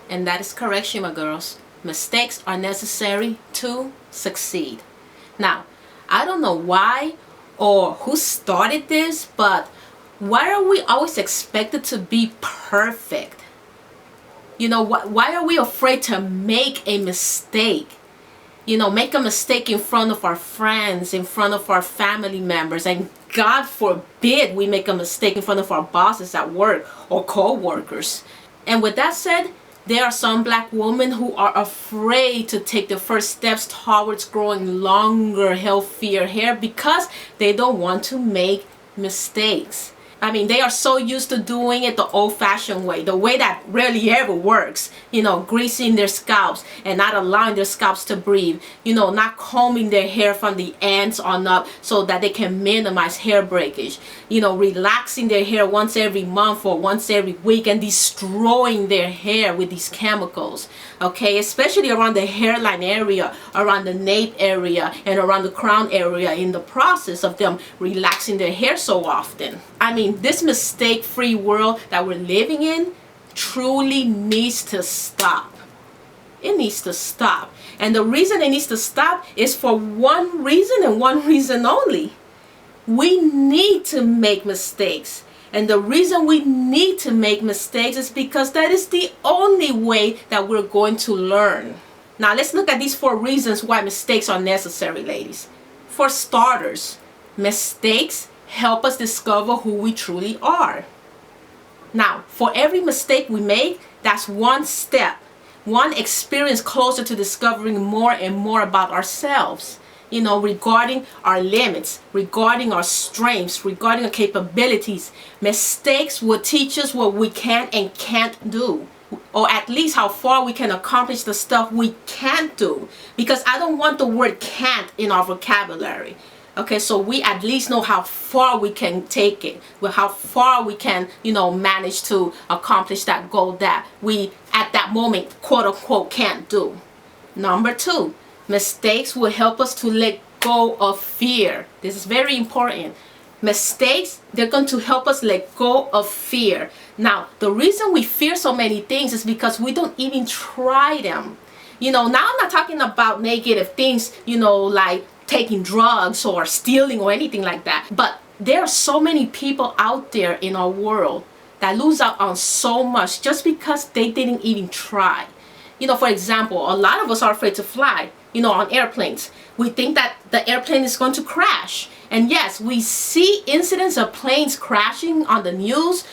And that is correct, Shima girls. Mistakes are necessary to succeed. Now, I don't know why or who started this, but why are we always expected to be perfect? Why are we afraid to make a mistake? Make a mistake in front of our friends, in front of our family members, and God forbid we make a mistake in front of our bosses at work or co-workers. And with that said, there are some black women who are afraid to take the first steps towards growing longer, healthier hair because they don't want to make mistakes. I mean, they are so used to doing it the old-fashioned way, the way that rarely ever works, greasing their scalps and not allowing their scalps to breathe, not combing their hair from the ends on up so that they can minimize hair breakage, relaxing their hair once every month or once every week and destroying their hair with these chemicals, okay, especially around the hairline area, around the nape area, and around the crown area in the process of them relaxing their hair so often. I mean, this mistake-free world that we're living in truly needs to stop. It needs to stop. And the reason it needs to stop is for one reason and one reason only. We need to make mistakes. And the reason we need to make mistakes is because that is the only way that we're going to learn. Now, let's look at these 4 reasons why mistakes are necessary, ladies. For starters, mistakes help us discover who we truly are. Now, for every mistake we make, that's one step, one experience closer to discovering more and more about ourselves, regarding our limits, regarding our strengths, regarding our capabilities. Mistakes will teach us what we can and can't do, or at least how far we can accomplish the stuff we can't do, because I don't want the word can't in our vocabulary. Okay, so we at least know how far we can take it, how far we can, manage to accomplish that goal that we at that moment, quote unquote, can't do. Number 2, mistakes will help us to let go of fear. This is very important. Mistakes, they're going to help us let go of fear. Now, the reason we fear so many things is because we don't even try them. Now I'm not talking about negative things, like taking drugs or stealing or anything like that. But there are so many people out there in our world that lose out on so much just because they didn't even try. For example, a lot of us are afraid to fly, on airplanes. We think that the airplane is going to crash. And yes, we see incidents of planes crashing on the news,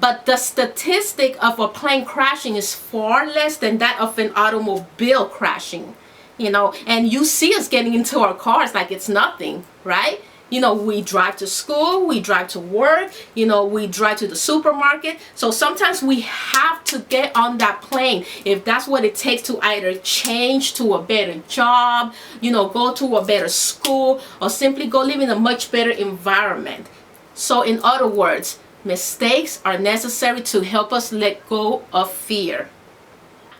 but the statistic of a plane crashing is far less than that of an automobile crashing. And you see us getting into our cars like it's nothing, right? We drive to school, we drive to work, we drive to the supermarket. So sometimes we have to get on that plane if that's what it takes to either change to a better job, go to a better school, or simply go live in a much better environment. So in other words, mistakes are necessary to help us let go of fear.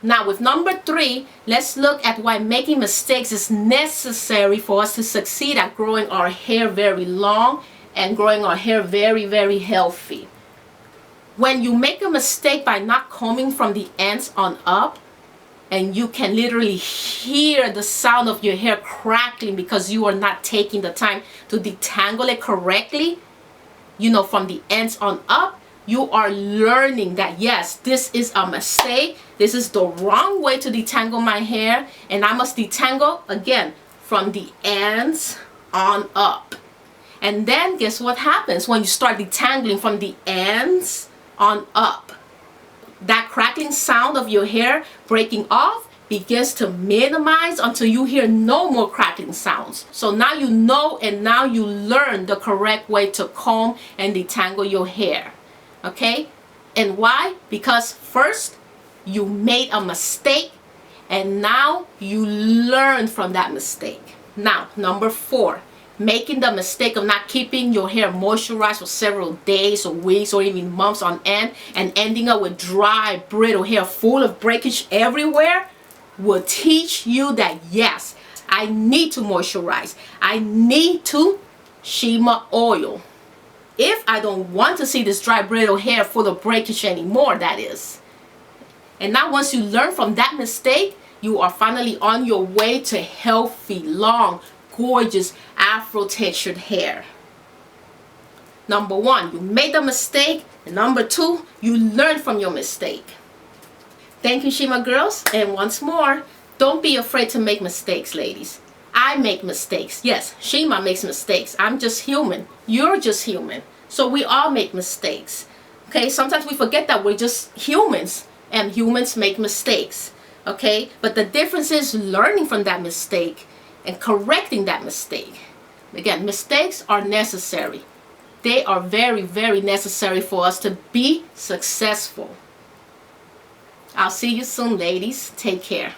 Now, with number 3, let's look at why making mistakes is necessary for us to succeed at growing our hair very long and growing our hair very, very healthy. When you make a mistake by not combing from the ends on up, and you can literally hear the sound of your hair crackling because you are not taking the time to detangle it correctly, from the ends on up, you are learning that yes, this is a mistake. This is the wrong way to detangle my hair, and I must detangle again from the ends on up. And then guess what happens when you start detangling from the ends on up? That crackling sound of your hair breaking off begins to minimize until you hear no more crackling sounds. So now you know, and now you learn the correct way to comb and detangle your hair. Okay? And why? Because first, you made a mistake, and now you learn from that mistake. Now, number 4, making the mistake of not keeping your hair moisturized for several days or weeks or even months on end and ending up with dry, brittle hair full of breakage everywhere will teach you that yes, I need to moisturize. I need to Shima oil. If I don't want to see this dry, brittle hair full of breakage anymore, that is. And now once you learn from that mistake, you are finally on your way to healthy, long, gorgeous, afro textured hair. Number one, you made a mistake. And number two, you learn from your mistake. Thank you, Shima girls. And once more, don't be afraid to make mistakes, ladies. I make mistakes. Yes, Shima makes mistakes. I'm just human. You're just human. So we all make mistakes. Okay, sometimes we forget that we're just humans and humans make mistakes. Okay, but the difference is learning from that mistake and correcting that mistake. Again, mistakes are necessary. They are very, very necessary for us to be successful. I'll see you soon, ladies. Take care.